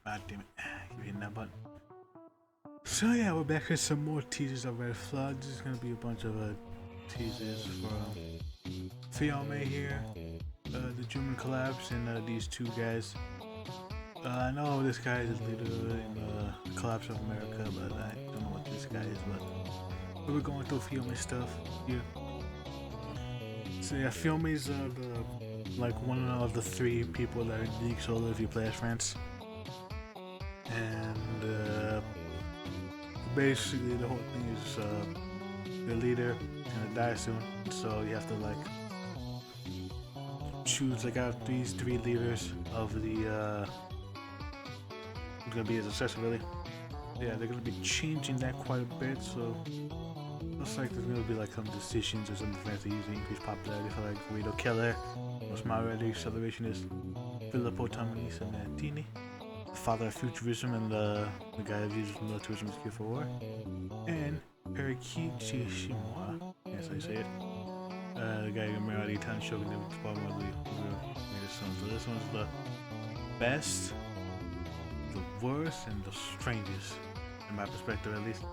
God damn it. Keep hitting that button. So yeah, we're back with some more teasers of Red Flood. This is gonna be a bunch of teasers for Fuime here, the German collapse, and these two guys. I know this guy is a leader in the collapse of America, but I don't know what this guy is. But we're going through Fuime stuff here. So yeah, Fuime is like one of the three people that are League Solo if you play as France, and basically the whole thing is the leader gonna die soon, so you have to like choose like out of these three leaders of the it's gonna be a success really. Yeah, they're gonna be changing that quite a bit, so looks like there's gonna be like some decisions or some events that usually increase popularity for like Guido Keller, what's my already accelerationist, Filippo Tomanisi Mantini, the father of futurism and the guy that uses militarism as cure for war, and Perikichi Shimura, that's how you say it. The guy who married the Italian shogun named So this one's the best, the worst, and the strangest, in my perspective at least.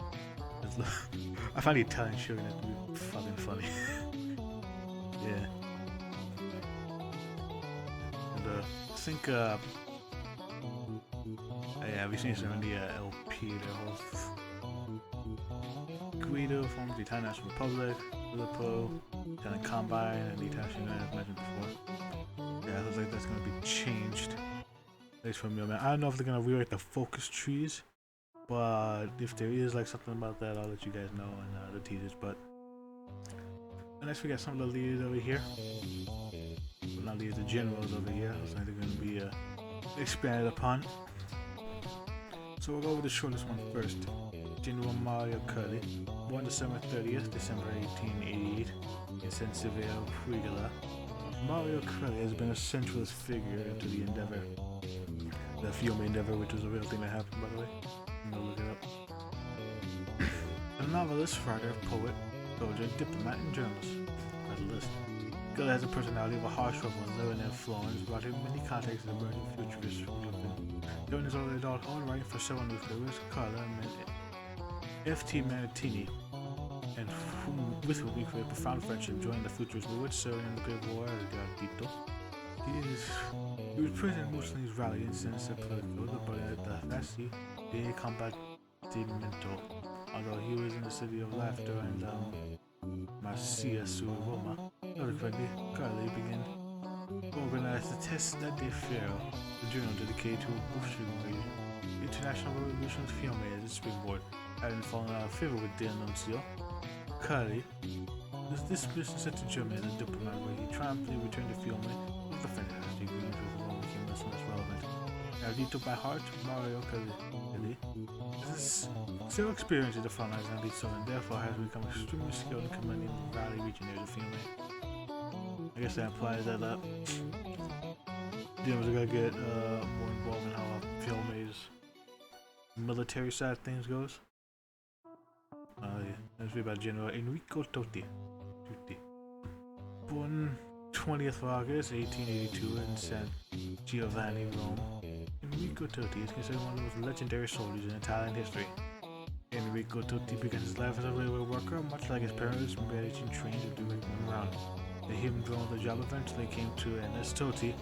I find the Italian shogun to be fucking funny. Yeah. And I think yeah, we've seen some in the LP, the whole Guido forms the Italian National Republic, Filippo, Italian Combine, and the Italian Shogun as mentioned before. Yeah, it looks like that's gonna be changed. At least for me, man. I don't know if they're gonna rewrite the focus trees, but if there is like something about that, I'll let you guys know in the teasers. But next we got some of the leaders over here. Well, not leaders, the generals over here. Looks like they're gonna be expanded upon. So we'll go over the shortest one first. General Mario Curley, born December 30th, December 1888, in San Silvio, Puglia. Mario Curley has been a centralist figure into the endeavor. The Fuime endeavor, which was a real thing that happened, by the way. I'm gonna look it up. A novelist, writer, poet, soldier, diplomat, and journalist. That's a list. Curley has a personality of a harsh rebel, living in Florence, brought him many contacts with emerging futurists from Europe. During his early adulthood, writing for several newspapers, Curley met F.T. Manatini, and with whom he created profound friendship, joined the futurist movement, serving in the Great War as Gardito. He was present at Mussolini's rally in San Sepolcro, but at the Fasci de Combattimento. Although he was in the city of Laughter and Marcia su Roma, subsequently, Curley began to organize the Testa de Ferro, a journal dedicated to Bolshevik International Revolution's Fuime as its springboard. Having fallen out of favor with the Annunzio, Curley was dismissed and sent to Germany as a diplomat, where he triumphantly returned to Fuime with the French as the agreement with the Rome became less and less relevant. Erudito by heart, Mario Curley has zero experience at the front lines and leads, and therefore has become extremely skilled in commanding the valley region near the Fuime. I guess that implies that Germans are gonna get more involved in how Fuime's military side of things goes. Yeah. Let's read about General Enrico Totti. Born 20th of August 1882 in San Giovanni, Rome, Enrico Totti is considered one of the most legendary soldiers in Italian history. Enrico Totti began his life as a railway worker, much like his parents, managing trains and doing them around. The him drawn the job eventually came to an as Totti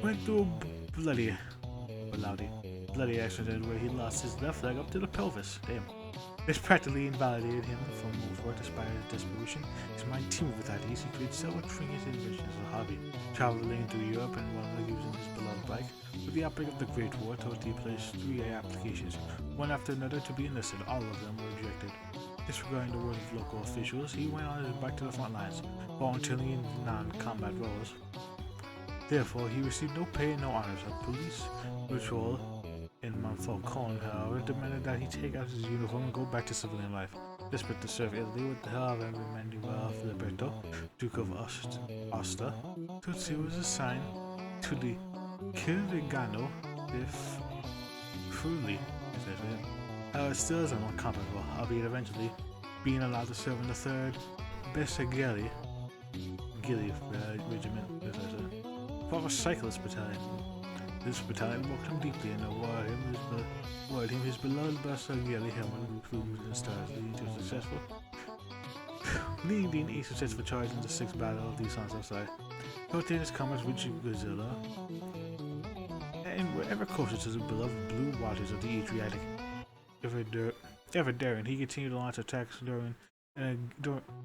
went through a bloody accident where he lost his left leg up to the pelvis. Damn. This practically invalidated him from most work. Despite his desperation, his mind teemed with ideas. He created several trinkets and inventions as a hobby, traveling through Europe and one leg using his beloved bike. With the outbreak of the Great War, Totti placed 3 applications, one after another, to be enlisted. All of them were rejected. Disregarding the words of local officials, he went on his bike to the front lines, volunteering in non-combat roles. Therefore, he received no pay and no honors. A police patrol in Monfalcone, however, demanded that he take out his uniform and go back to civilian life. Desperate to serve Italy with the help of Emmanuel Filiberto, Duke of Aosta, Totti was assigned to the Kirigano de Friuli. However, still is uncomfortable, albeit eventually being allowed to serve in the 3rd Bersaglieri Regiment, proper cyclist battalion. This battalion walked him deeply and awarded him his beloved Yelly helmet with plumes and stars, leading a successful charge in the 6th Battle of the Suns outside. Rotated commerce reaching Godzilla, and wherever closer to the beloved blue waters of the Adriatic. Ever daring, he continued to launch attacks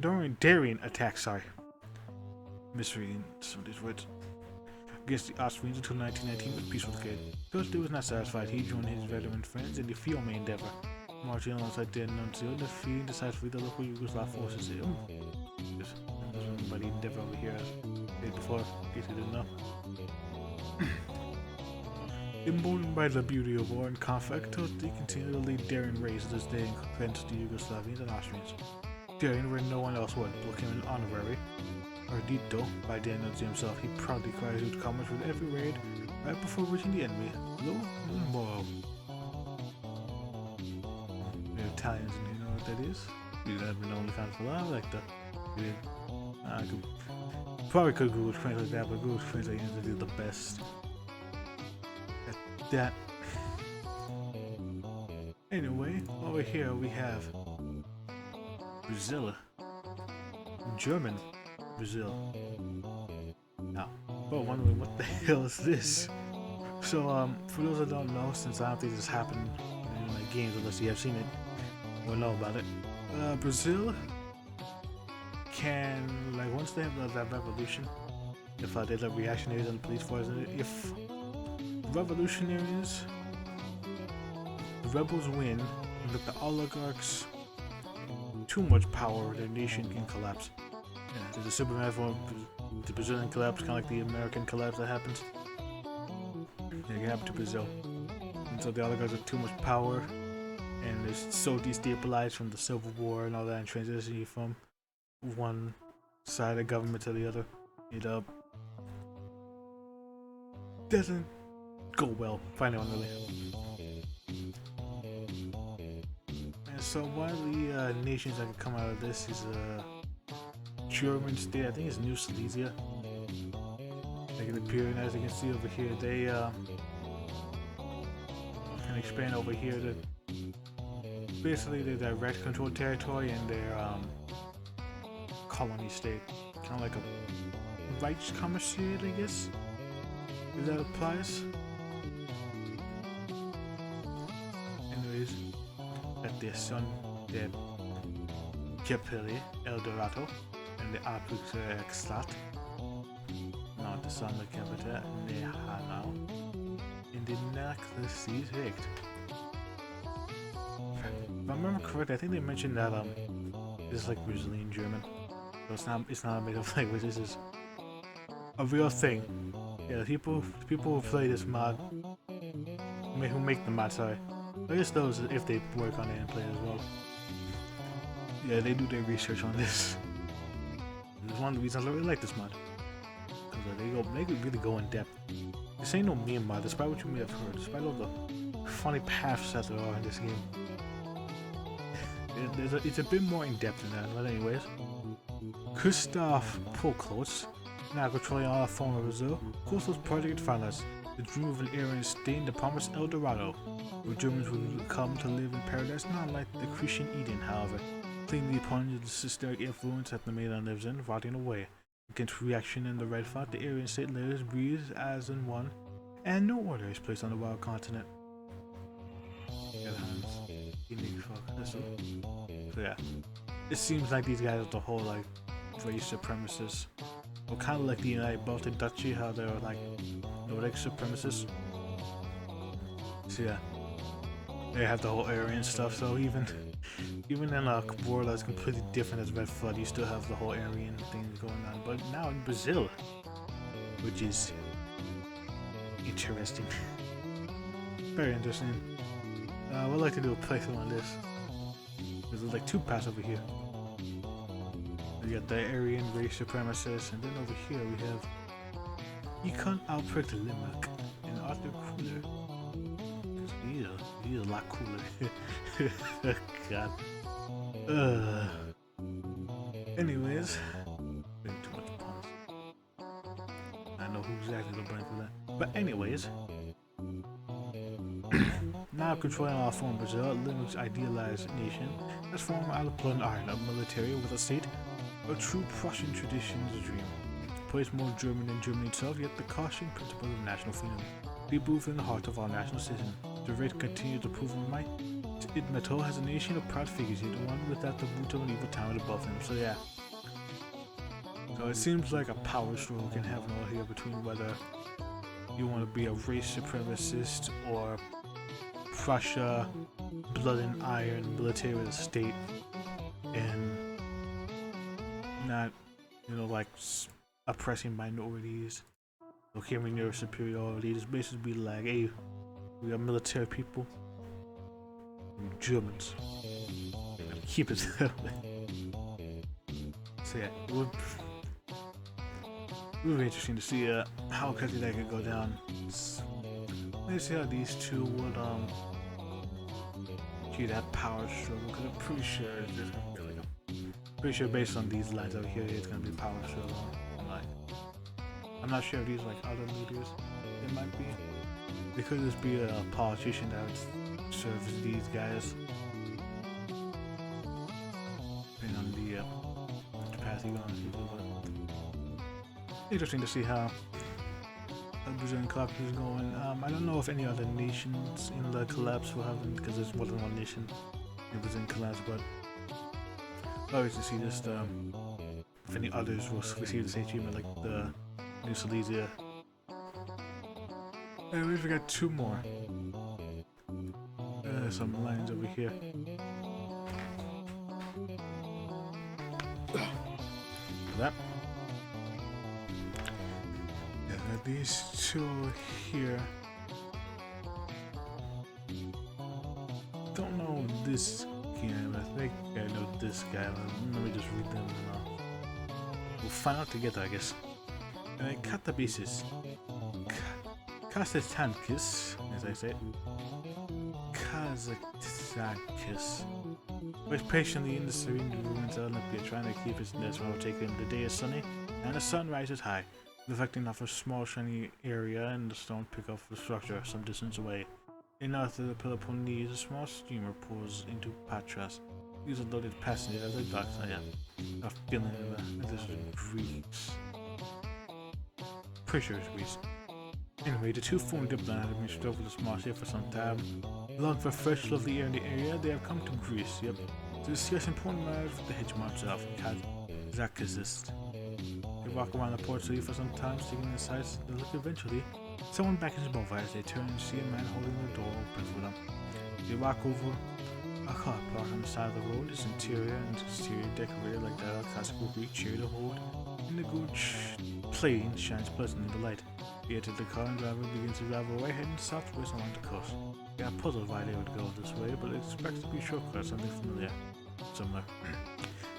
during daring attacks. Misreading some of these words. Against the Austrians until 1919 with peaceful decade. Though he was not satisfied, he joined his veteran friends in the fuime endeavor, marching alongside the Nuncio, defeating decisively the local Yugoslav forces. There's somebody endeavor over here before, in case you didn't know. Emboldened by the beauty of war and conflict, they continued to lead daring raids this day against the Yugoslavians and Austrians. Daring where no one else would, looking an honorary. Ardito, by the Nuncio himself, he proudly cried out comments with every raid right before reaching the enemy. Whoa. The Italians, you know what that is? You have been known to kind of alive like that. Probably could Google Translate that, but Google Translate is the best at that. Anyway, over here we have Brazil, German Brazil. Now, wondering what the hell is this? So, for those that don't know, since I don't think this happened in my games unless you have seen it or know about it, Brazil can, like, once they have that revolution, if they let reactionaries and police force in it, if revolutionaries, the rebels win, and if the oligarchs too much power, their nation can collapse. Yeah, there's a Superman form, the Brazilian collapse, kind of like the American collapse that happens. Yeah, it can happen to Brazil. And so the oligarchs have too much power, and they're so destabilized from the Civil War and all that, and transitioning from one side of the government to the other. It doesn't go well, finally. And so one of the nations that can come out of this is German state. I think it's New Silesia. They can appear, and as you can see over here, they can expand over here to basically their direct control territory and their colony state, kind of like a Reichskommissariat, I guess, if that applies. Anyways, at their son, their Capelli, El Dorado, and the Apuxexlat. Now the son, the Capita, Nehanau, in the necklace is rigged. If I remember correctly, I think they mentioned that this is like Brazilian German. So it's not a made up language, this is a real thing. Yeah, the people who play this mod, who make the mod, sorry. I guess those, if they work on it and play it as well. Yeah, they do their research on this. It's one of the reasons I really like this mod. Because they really go in depth. This ain't no meme mod, despite what you may have heard, despite all the funny paths that there are in this game. It's a bit more in depth than that, but anyways. Christoph Polklos, now controlling all former Brazil, Coastal's project finance, the dream of an Aryan state in the promised El Dorado, where Germans would come to live in paradise, not like the Christian Eden, however, clinging upon the systemic influence that the mainland lives in, rotting away. Against reaction in the red fought, the Aryan state layers breathes as in one, and no order is placed on the wild continent. So yeah, it seems like these guys are the whole like race supremacists, or kind of like the United Baltic Duchy, how they're like Nordic supremacists. So yeah, they have the whole Aryan stuff. So even in a war that's completely different as Red Flood, you still have the whole Aryan thing going on. But now in Brazil, which is interesting, very interesting. I would like to do a playthrough on this. There's like two paths over here. We got the Aryan race supremacists, and then over here we have Econ Alpert Limerick and Arthur Cooler. He's a lot cooler. God. Anyways, too much puns. I know who's exactly the blame for that. But anyways, Now controlling all former Brazil, Linux idealized nation has formed out of blood iron, a military with a state, a true Prussian tradition's dream. Plays more German than Germany itself, yet the caution principle of national freedom be moved in the heart of all national citizens. The rate continues to prove in might. It metal has a nation of proud figures, yet the one without the root of an evil town above them. So yeah. So it seems like a power struggle can happen all here between whether you want to be a race supremacist or Prussia, blood and iron, military with a state, and not, like oppressing minorities or claiming your superiority. Just basically be like, hey, we are military people, Germans. Keep it that way. So yeah, it would be interesting to see how quickly that could go down. Let's see how these two would do that power struggle, because I'm pretty sure there's gonna be pretty sure based on these lines over here, it's gonna be a power struggle. I'm not sure if these like other leaders. It might be. They could just be a politician that would serve as these guys. Depending on the path you go on. Interesting to see how the Brazilian collapse is going. I don't know if any other nations in the collapse will have them, because there's more than one nation in Brazilian collapse, but obviously see this if any others will receive the same treatment like the New Silesia. And we've got two more. Some lines over here. That. Yeah, these two here. Don't know this guy, but I think I know this guy. Let me just read them and we'll find out together, I guess. Katabisis. Kazatakis, as I say. Kazatakis. Waits patiently in the serene ruins of Olympia, trying to keep his nest while taking. The day is sunny, and the sun rises high, reflecting off a small shiny area in the stone pickup of the structure some distance away. North of the Peloponnese, a small steamer pulls into Patras. These are loaded passengers as they dock. So yeah, a feeling of this Greece. Pretty sure it's Greece. Anyway, the two foreign diplomats have been stuck with a small ship for some time. Longing for fresh, lovely air in the area, they have come to Greece, to discuss important matters with the hegemon himself, Kazakist. They walk around the port city for some time, seeking the sights. They look eventually. Someone beckons them over as they turn and see a man holding the door open for them. They walk over a car parked on the side of the road. Its interior and exterior decorated like that of a classical Greek chariot hold, and the gooch plane shines pleasantly in the light. He enters the car and the driver begins to drive away, heading southwest along the coast. They are puzzled why they would go this way, but expect to be a shortcut, something similar.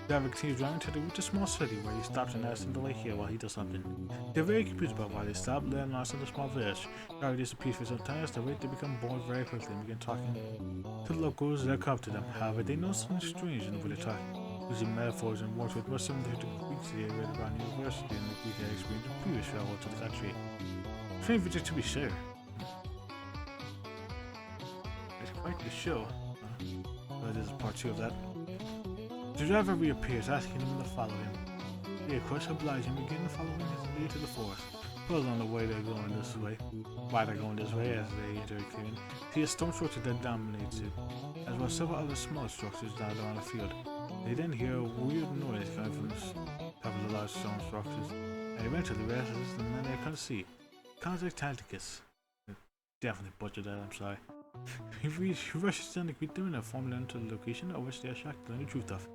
The driver continues driving until they reach a small city where he stops and asks them to wait here while he does something. They're very confused about why they stop, then lost in the small village. The driver disappears for some time. As they wait, they become bored very quickly and begin talking to the locals that come to them. However, they know something strange in the way they talk, using metaphors and words with much similar to the Greeks they read about university and the Greek had experienced in previous travel to the country. Strange visit to be sure. It's quite the show. But this is part 2 of that. The driver reappears, asking them to follow him. They of course oblige him, begin following his lead to the forest. Puzzled on the way they're going this way. Why they're going this way as they enter a clearing. See a stone structure that dominates it, as well as several other smaller structures down around the field. They then hear a weird noise coming from the large stone structures, and eventually realizes the man they can't see. Kazaktanticus. Definitely butchered that, I'm sorry. He rushes down to greet them and inform them to the location of which they are shocked to learn the truth of.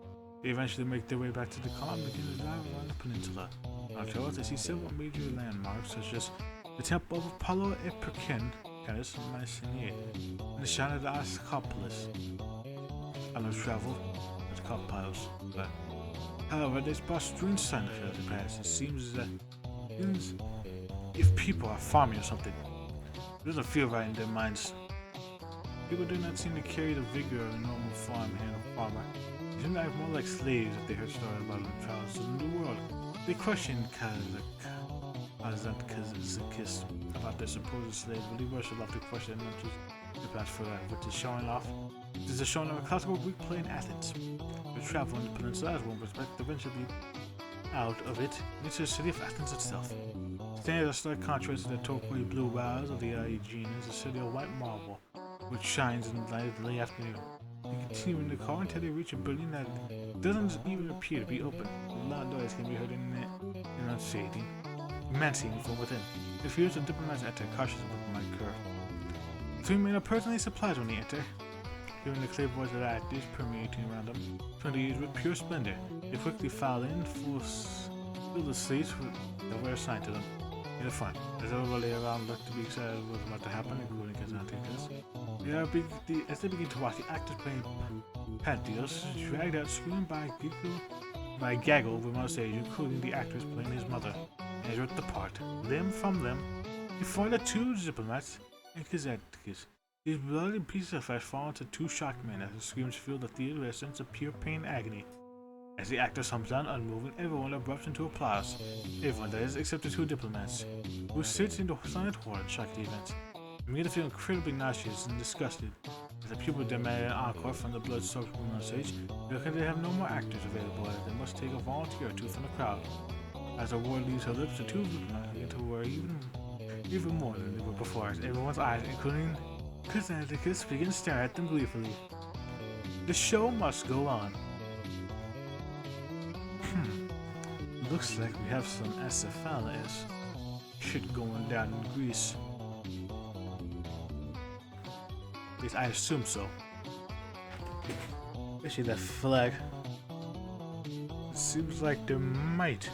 They eventually make their way back to the car and begin to drive around the peninsula. Afterwards, they see several major landmarks such as the Temple of Apollo Epican, Canis Mycenae, and the Shrine of the Asclepius. I don't travel with compiles, but however, they spot strange signs of the past. It seems that if people are farming or something, it doesn't feel right in their minds. People do not seem to carry the vigor of a normal farmhand or farmer. They seem to act more like slaves if they heard stories about the travels to the New World. They question Kazakis about their supposed slaves, but Leroy should love to question and not just diplomats for that, which is showing off. This is a showing of a classical Greek play in Athens. We travel on the peninsula as one perspective, eventually out of it into the city of Athens itself. Standing as a stark contrast to the turquoise blue boughs of the Aegean is a city of white marble, which shines in the light of the late afternoon. They continue in the car until they reach a building that doesn't even appear to be open. A loud noise can be heard enunciating from within. It feels the diplomats enter, cautious of what might occur. The three men are personally surprised when they enter, hearing the clear voice of the actors permeating around them. 20 years with pure splendor, they quickly file in, fill the seats that were assigned to them. In the front, as everybody around looked to be excited about what's about to happen, including Kazantikas. As they begin to watch the actors playing pantios, dragged out screaming by gaggle over on stage, including the actress playing his mother. As ripped apart, limb from limb, he find the two diplomats and Kazantikas. These bloody pieces of flesh fall into two shocked men as the screams fill the theater with a sense of pure pain and agony. As the actor comes down unmoving, everyone erupts into applause. Everyone, that is, except the two diplomats, who sits in silent horror and shock at the event. They begin to feel incredibly nauseous and disgusted. As the people demand an encore from the blood-soaked woman on stage, because they have no more actors available, as they must take a volunteer or two from the crowd. As the word leaves her lips, the two diplomats begin to worry even more than they were before, as everyone's eyes, including Kazantikas, begin to stare at them gleefully. The show must go on. Looks like we have some Acephalus shit going down in Greece. At least I assume so. Especially that flag. It seems like there might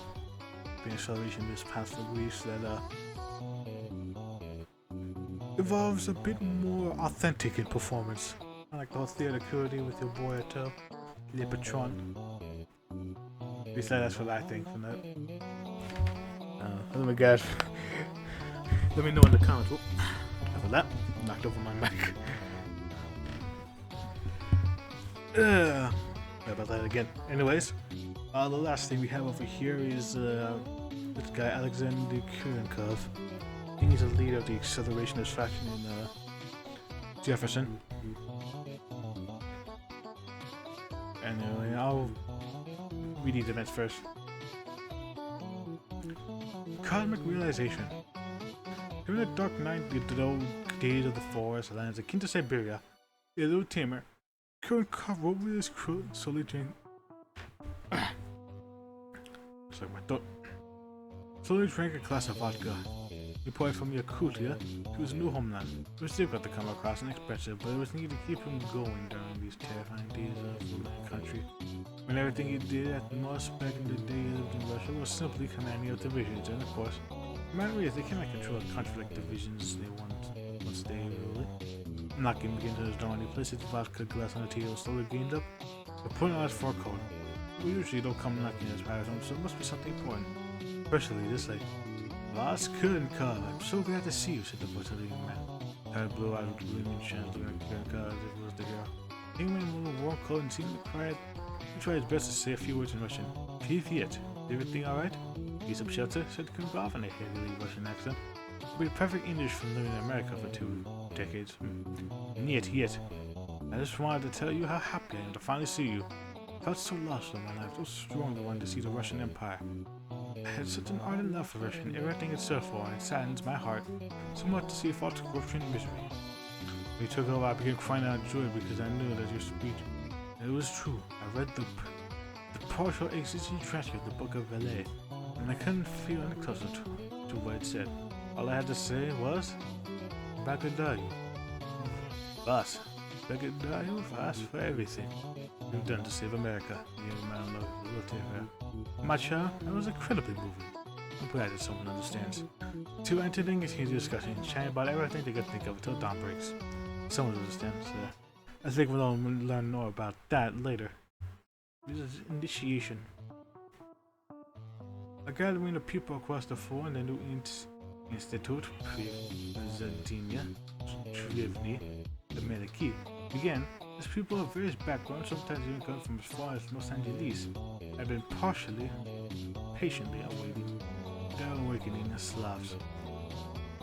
be a celebration this past for Greece that involves a bit more authentic in performance. I like the whole theater comedy with your boy at Le Patron. At least that's what I think from that. Oh my gosh. Let me know in the comments. Whoop. After that, knocked over my mic. Sorry about that again. Anyways, the last thing we have over here is this guy, Alexander Kurenkov. He's a leader of the accelerationist faction in Jefferson. Anyway, I'll read these events first. Cosmic realization. During the dark night, the old days of the forest lands akin to Siberia, a little tamer, Kurenkov wrote with his crew and slowly drank. It's like my throat. Slowly drank a glass of vodka. He poured from Yakutia to his new homeland. It was difficult to come across and expensive, but it was needed to keep him going during these terrifying days of the country. When everything he did at the most back in the day he lived in Russia was simply commanding of divisions, and of course, the matter is they cannot control a country like divisions they want once they rule it. Knocking against his door, and he placed his vodka glass on the table, slowly gained up, and put on his fur coat. We usually don't come knocking as far as home, so it must be something important. Especially this late. Boss Kurenkov, I'm so glad to see you, said the voice of the young man. Tired blue eyes with gleaming chins, looking at Kurenkov as if he was the hero. The young man wore a warm coat and seemed to cry. He tried his best to say a few words in Russian. Привет. Is everything alright? Need some shelter? Said Kurenkov in a heavily Russian accent. It'll be perfect English from living in America for 2 decades. Yet. I just wanted to tell you how happy I am to finally see you. I felt so lost in my life, so strongly wanted to see the Russian Empire. I had such an ardent love for Russia and everything it stood for, and it saddens my heart so much to see false corruption and misery. When you took over, I began crying out of joy because I knew that your speech, and it was true. I read the partial existing transcript of the Book of Valais, and I couldn't feel any closer to what it said. All I had to say was, Bagadayu. Boss, Bagadayu fast for everything you've done to save America. The man of my child, that was incredibly moving. I'm glad that someone understands. To enter and continue discussion, chatting about everything they could think of until dawn breaks. Someone understands. I think we'll learn more about that later. This is initiation. A gathering of people across the floor in the new Institute Prezidenia Trivny, the Meniki, began. As people of various backgrounds, sometimes even come from as far as Los Angeles, have been patiently awaiting their awakening as Slavs.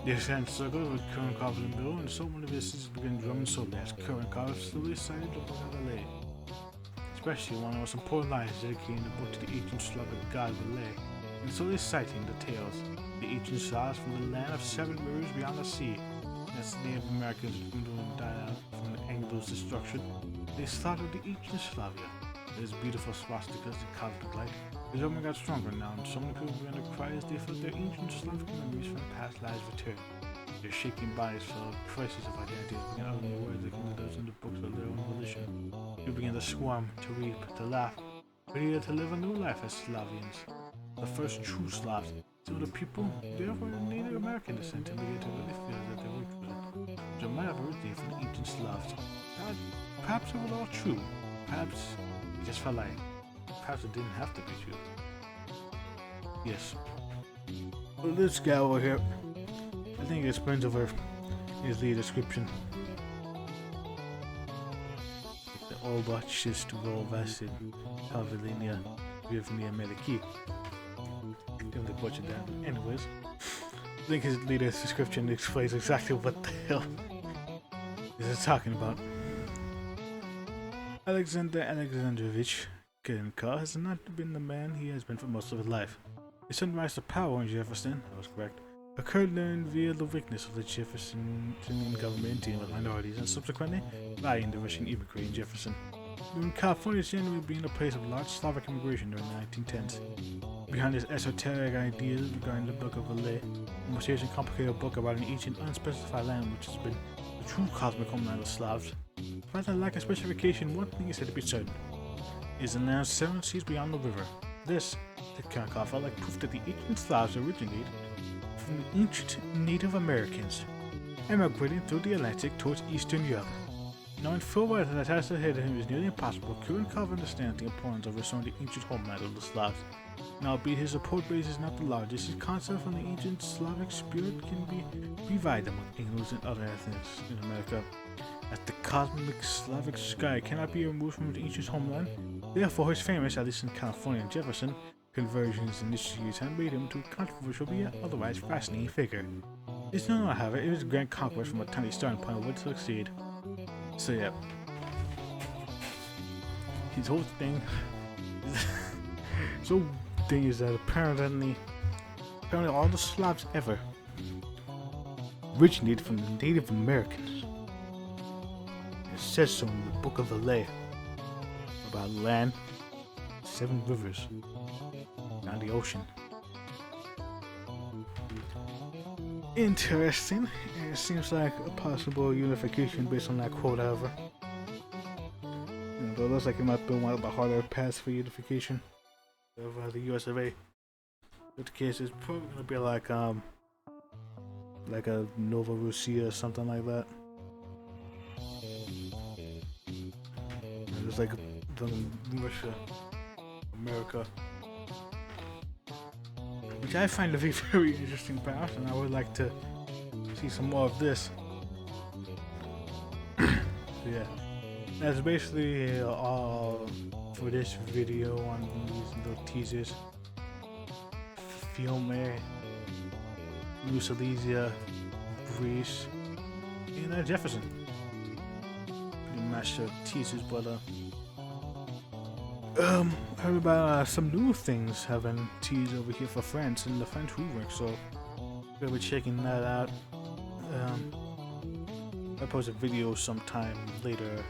The ascent circles with current carvers in the middle, and so many visitors begin drumming slowly as current carvers slowly sighted the book of Valais. Especially one of the most important lines dedicating the book to the ancient Slavic god Valais, and slowly citing the tales of the ancient Slavs from the land of 7 rivers beyond the sea. As the Native Americans dwindled and died out from the Anglos' destruction, they slaughtered the ancient Slavia. Its beautiful swastikas and cosmic light. The government got stronger now, and so many people began to cry as they felt their ancient Slavic memories from past lives return. Their shaking bodies felt a crisis of identity and began uttering words that came to those in the books of their own volition. They began to swarm, to weep, to laugh, ready to live a new life as Slavians. The first true Slavs, so the people, therefore Native American descent, and began to really feel that they were good. It might have originated from the ancient Slavs. Perhaps it was all true. Perhaps it just felt like perhaps it didn't have to be true. Yes. Well, this guy over here, I think it explains over his the description. The all watches to go vested Pavilinia Vivnia Meliki. Don't they butcher that. Anyways, I think his leader's description explains exactly what the hell this is talking about. Alexander Alexandrovich Kirenka has not been the man he has been for most of his life. His sudden rise to power in Jefferson, that was correct, occurred learned via the weakness of the Jefferson government dealing with minorities and subsequently by the Russian immigrant in Jefferson. California generally being a place of large Slavic immigration during the 1910s. Behind his esoteric ideas regarding the Book of Valais, a mysterious and complicated book about an ancient unspecified land which has been the true cosmic homeland of Slavs, despite the lack of specification, one thing is said to be certain. It is the land 7 seas beyond the river. This, the Kankar felt like proof that the ancient Slavs originated from the ancient Native Americans, emigrating through the Atlantic towards Eastern Europe. Knowing full well that the task ahead of him is nearly impossible, Kurenkov understands the importance of restoring the ancient homeland of the Slavs. And albeit his support base is not the largest, his concept from the ancient Slavic spirit can be revived among Anglos and other ethnics in America. As the cosmic Slavic sky cannot be removed from the ancient homeland, therefore his famous, at least in California and Jefferson, conversions initiatives have made him to a controversial but otherwise fascinating figure. It's no longer, however, it was a grand conquest from a tiny starting point of what to succeed. So yeah, his whole thing is that apparently all the Slavs ever originated from the Native Americans. It says so in the Book of Valais about land, 7 rivers, and the ocean. Interesting. It seems like a possible unification based on that quote, however. Though it looks like it might be one of the harder paths for unification of the US of A. In the case, it's probably gonna be like a Nova Russia or something like that. It's like Russia, America. Which I find to be very interesting path, and I would like to see some more of this. So yeah, that's basically all for this video on these little teasers. Fuime, New Silesia, Greece, and Jefferson. Pretty much teasers, but I heard about some new things having teased over here for France in the French rubric, so we'll be checking that out. I'll post a video sometime later.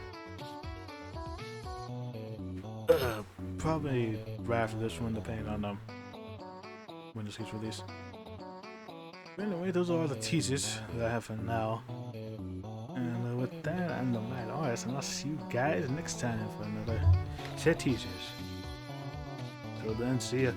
Probably right after this one, depending on when this gets released. But anyway, those are all the teasers that I have for now. And with that, I'm the Mad Artist, and I'll see you guys next time for another set teasers. Till then, see ya.